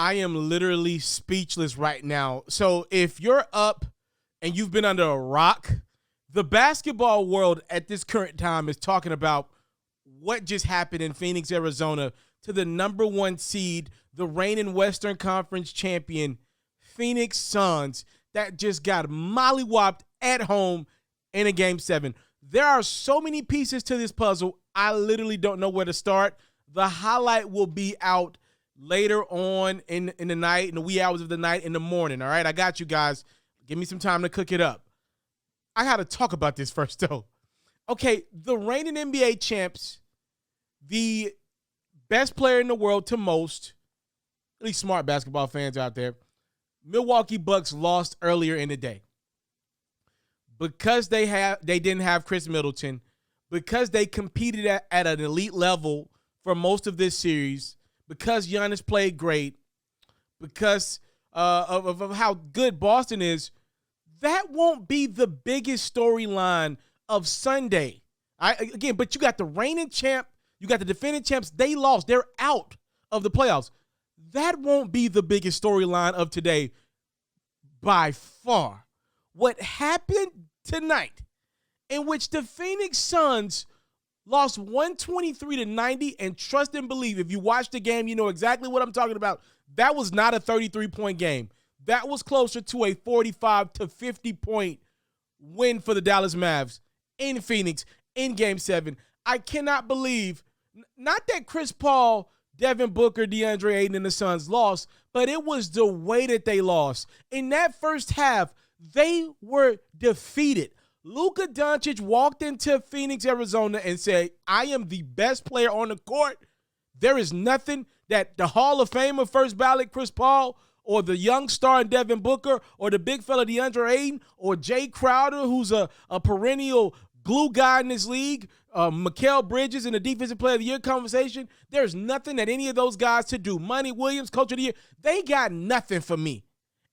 I am literally speechless right now. So if you're up and you've been under a rock, the basketball world at this current time is talking about what just happened in Phoenix, Arizona to the number 1 seed, the reigning Western Conference champion, Phoenix Suns, that just got mollywopped at home in a Game 7. There are so many pieces to this puzzle, I literally don't know where to start. The highlight will be out later on in the night, in the wee hours of the night, in the morning, all right? I got you guys. Give me some time to cook it up. I got to talk about this first, though. Okay, the reigning NBA champs, the best player in the world to most, at least smart basketball fans out there, Milwaukee Bucks lost earlier in the day. Because they didn't have Chris Middleton, because they competed at an elite level for most of this series, because Giannis played great, because of how good Boston is, that won't be the biggest storyline of Sunday. But you got the reigning champ, you got the defending champs, they lost. They're out of the playoffs. That won't be the biggest storyline of today by far. What happened tonight, in which the Phoenix Suns lost 123-90, and trust and believe, if you watch the game, you know exactly what I'm talking about. That was not a 33-point game. That was closer to a 45-50-point win for the Dallas Mavs in Phoenix in Game 7. I cannot believe, not that Chris Paul, Devin Booker, DeAndre Ayton, and the Suns lost, but it was the way that they lost. In that first half, they were defeated. Luka Doncic walked into Phoenix, Arizona and said, I am the best player on the court. There is nothing that the Hall of Famer first ballot Chris Paul or the young star Devin Booker or the big fella DeAndre Ayton or Jay Crowder, who's a perennial glue guy in this league, Mikal Bridges in the Defensive Player of the Year conversation, there's nothing that any of those guys to do. Monty Williams, Coach of the Year, they got nothing for me.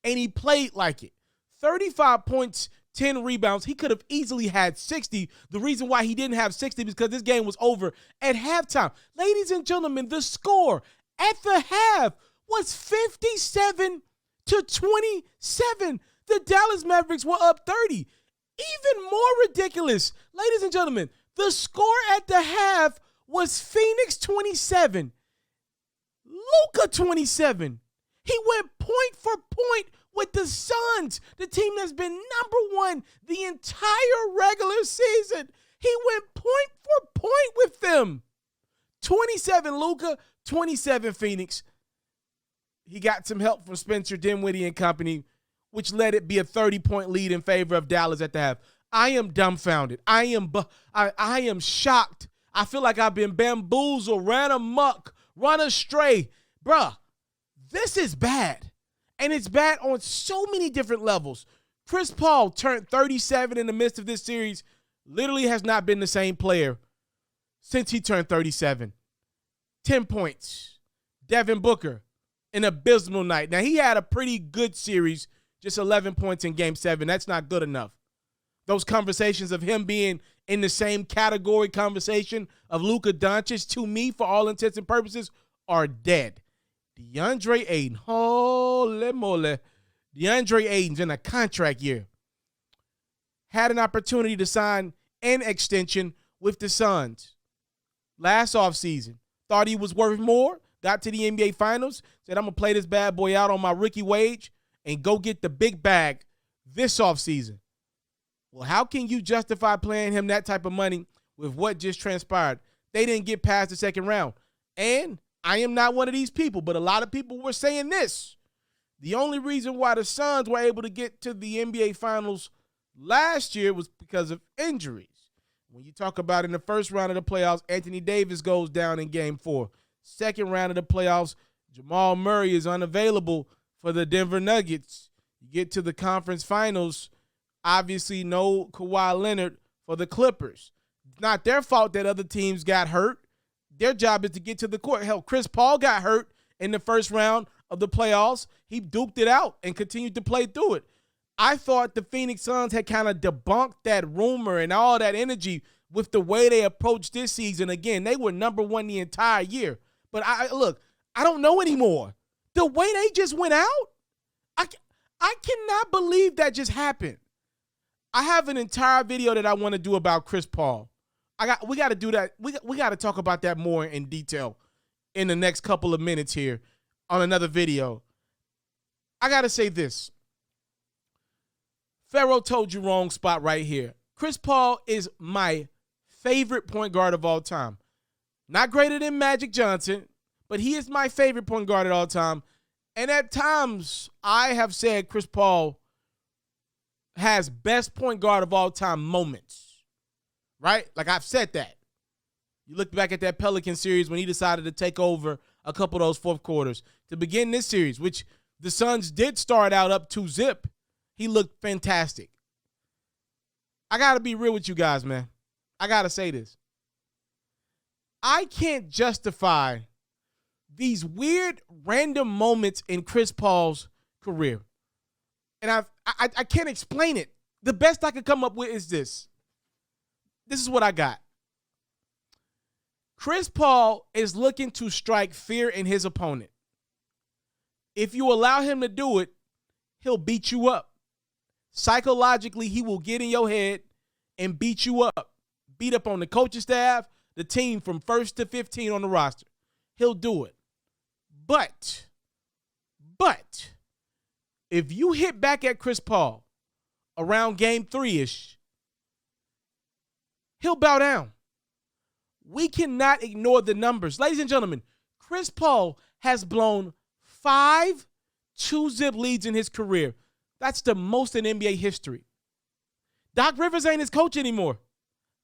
And he played like it. 35 points, 10 rebounds. He could have easily had 60. The reason why he didn't have 60 is because this game was over at halftime. Ladies and gentlemen, the score at the half was 57-27. The Dallas Mavericks were up 30. Even more ridiculous, ladies and gentlemen, the score at the half was Phoenix 27, Luka 27. He went point for point with the Suns, the team that's been number 1 the entire regular season. He went point for point with them. 27 Luka, 27 Phoenix. He got some help from Spencer Dinwiddie and company, which let it be a 30-point lead in favor of Dallas at the half. I am dumbfounded. I am shocked. I feel like I've been bamboozled, ran amok, run astray. Bruh, this is bad. And it's bad on so many different levels. Chris Paul turned 37 in the midst of this series, literally has not been the same player since he turned 37. 10 points. Devin Booker, an abysmal night. Now, he had a pretty good series, just 11 points in Game 7. That's not good enough. Those conversations of him being in the same category conversation of Luka Doncic, to me, for all intents and purposes, are dead. DeAndre Ayton, holy moly. DeAndre Ayton's in a contract year. Had an opportunity to sign an extension with the Suns last offseason. Thought he was worth more. Got to the NBA Finals. Said, I'm going to play this bad boy out on my rookie wage and go get the big bag this offseason. Well, how can you justify paying him that type of money with what just transpired? They didn't get past the second round. And I am not one of these people, but a lot of people were saying this. The only reason why the Suns were able to get to the NBA Finals last year was because of injuries. When you talk about in the first round of the playoffs, Anthony Davis goes down in Game 4. Second round of the playoffs, Jamal Murray is unavailable for the Denver Nuggets. You get to the conference finals, obviously no Kawhi Leonard for the Clippers. It's not their fault that other teams got hurt. Their job is to get to the court. Hell, Chris Paul got hurt in the first round of the playoffs. He duked it out and continued to play through it. I thought the Phoenix Suns had kind of debunked that rumor and all that energy with the way they approached this season. Again, they were number 1 the entire year. But I don't know anymore. The way they just went out, I cannot believe that just happened. I have an entire video that I want to do about Chris Paul. We got to do that. We got to talk about that more in detail in the next couple of minutes here on another video. I got to say this. FERRO told you wrong spot right here. Chris Paul is my favorite point guard of all time. Not greater than Magic Johnson, but he is my favorite point guard of all time. And at times, I have said Chris Paul has best point guard of all time moments, right? Like I've said that. You look back at that Pelican series when he decided to take over a couple of those fourth quarters to begin this series, which the Suns did start out up 2-0. He looked fantastic. I got to be real with you guys, man. I got to say this. I can't justify these weird random moments in Chris Paul's career. And I can't explain it. The best I could come up with is this. This is what I got. Chris Paul is looking to strike fear in his opponent. If you allow him to do it, he'll beat you up. Psychologically, he will get in your head and beat you up. Beat up on the coaching staff, the team from 1st to 15 on the roster. He'll do it. But, if you hit back at Chris Paul around game 3-ish, he'll bow down. We cannot ignore the numbers. Ladies and gentlemen, Chris Paul has blown 5 2-zip leads in his career. That's the most in NBA history. Doc Rivers ain't his coach anymore.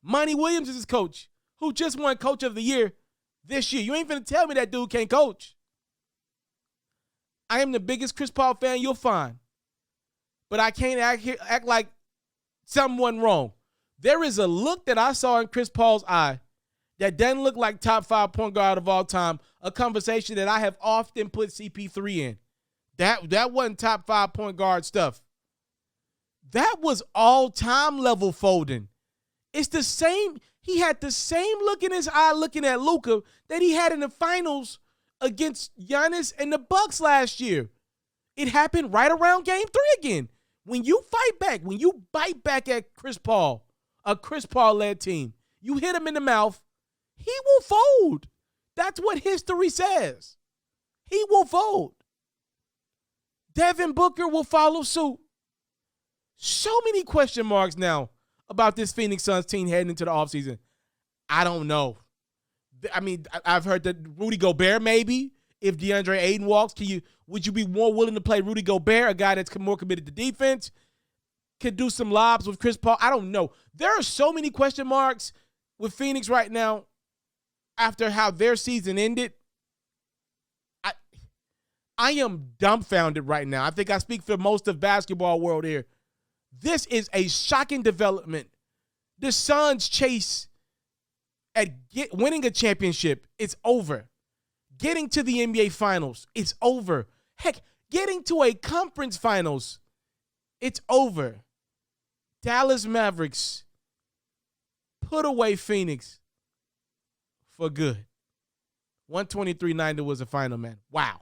Monty Williams is his coach, who just won Coach of the Year this year. You ain't finna tell me that dude can't coach. I am the biggest Chris Paul fan you'll find. But I can't act like something went wrong. There is a look that I saw in Chris Paul's eye that doesn't look like top 5 point guard of all time, a conversation that I have often put CP3 in. That wasn't top 5 point guard stuff. That was all-time level folding. It's the same. He had the same look in his eye looking at Luka that he had in the finals against Giannis and the Bucks last year. It happened right around game 3 again. When you fight back, when you bite back at Chris Paul, a Chris Paul-led team, you hit him in the mouth, he will fold. That's what history says. He will fold. Devin Booker will follow suit. So many question marks now about this Phoenix Suns team heading into the offseason. I don't know. I mean, I've heard that Rudy Gobert maybe. If DeAndre Ayton walks, would you be more willing to play Rudy Gobert, a guy that's more committed to defense, could do some lobs with Chris Paul? I don't know. There are so many question marks with Phoenix right now after how their season ended. I am dumbfounded right now. I think I speak for most of basketball world here. This is a shocking development. The Suns' chase at winning a championship, it's over. Getting to the NBA Finals, it's over. Heck, getting to a conference finals, it's over. Dallas Mavericks put away Phoenix for good. 123-90 was the final, man. Wow.